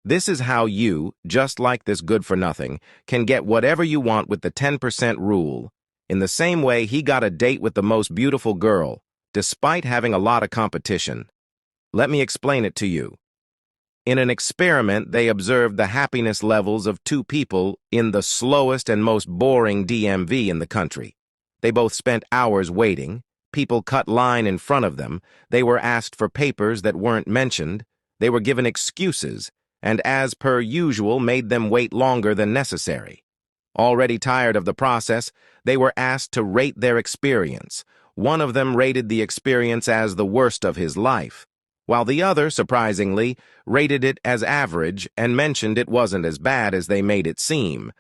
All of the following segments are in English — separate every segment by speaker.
Speaker 1: This is how you, just like this good-for-nothing, can get whatever you want with the 10% rule. In the same way, he got a date with the most beautiful girl, despite having a lot of competition. Let me explain it to you. In an experiment, they observed the happiness levels of two people in the slowest and most boring DMV in the country. They both spent hours waiting. People cut line in front of them. They were asked for papers that weren't mentioned. They were given excuses, and as per usual made them wait longer than necessary. Already tired of the process, they were asked to rate their experience. One of them rated the experience as the worst of his life, while the other, surprisingly, rated it as average and mentioned it wasn't as bad as they made it seem.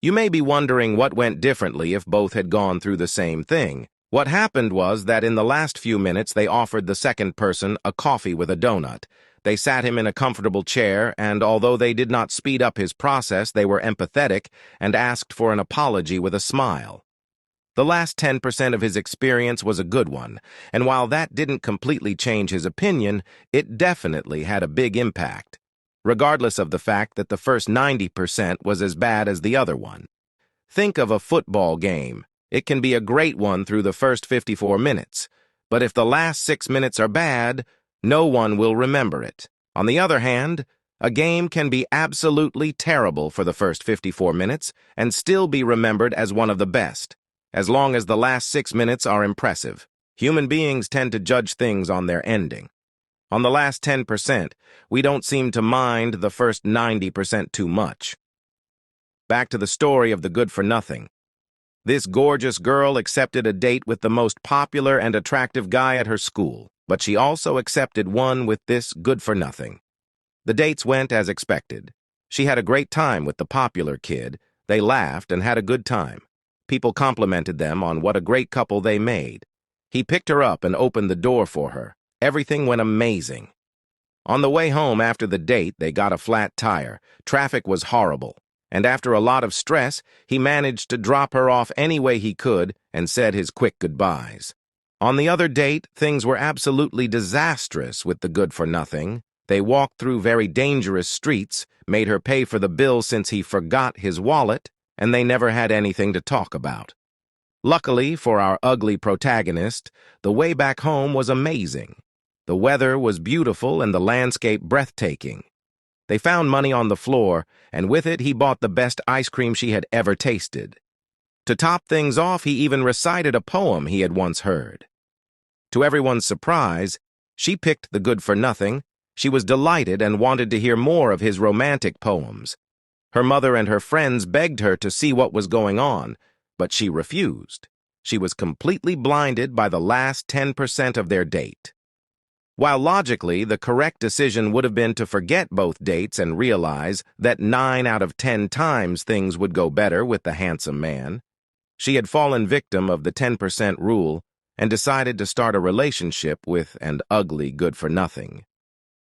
Speaker 1: You may be wondering what went differently if both had gone through the same thing. What happened was that in the last few minutes they offered the second person a coffee with a donut. They sat him in a comfortable chair, and although they did not speed up his process, they were empathetic and asked for an apology with a smile. The last 10% of his experience was a good one, and while that didn't completely change his opinion, it definitely had a big impact, regardless of the fact that the first 90% was as bad as the other one. Think of a football game. It can be a great one through the first 54 minutes, but if the last 6 minutes are bad, no one will remember it. On the other hand, a game can be absolutely terrible for the first 54 minutes and still be remembered as one of the best, as long as the last 6 minutes are impressive. Human beings tend to judge things on their ending. On the last 10%, we don't seem to mind the first 90% too much. Back to the story of the good-for-nothing. This gorgeous girl accepted a date with the most popular and attractive guy at her school, but she also accepted one with this good-for-nothing. The dates went as expected. She had a great time with the popular kid. They laughed and had a good time. People complimented them on what a great couple they made. He picked her up and opened the door for her. Everything went amazing. On the way home after the date, they got a flat tire. Traffic was horrible, and after a lot of stress, he managed to drop her off any way he could and said his quick goodbyes. On the other date, things were absolutely disastrous with the good-for-nothing. They walked through very dangerous streets, made her pay for the bill since he forgot his wallet, and they never had anything to talk about. Luckily for our ugly protagonist, the way back home was amazing. The weather was beautiful and the landscape breathtaking. They found money on the floor, and with it he bought the best ice cream she had ever tasted. To top things off, he even recited a poem he had once heard. To everyone's surprise, she picked the good-for-nothing. She was delighted and wanted to hear more of his romantic poems. Her mother and her friends begged her to see what was going on, but she refused. She was completely blinded by the last 10% of their date. While logically, the correct decision would have been to forget both dates and realize that 9 out of 10 times things would go better with the handsome man, she had fallen victim of the 10% rule and decided to start a relationship with an ugly good-for-nothing.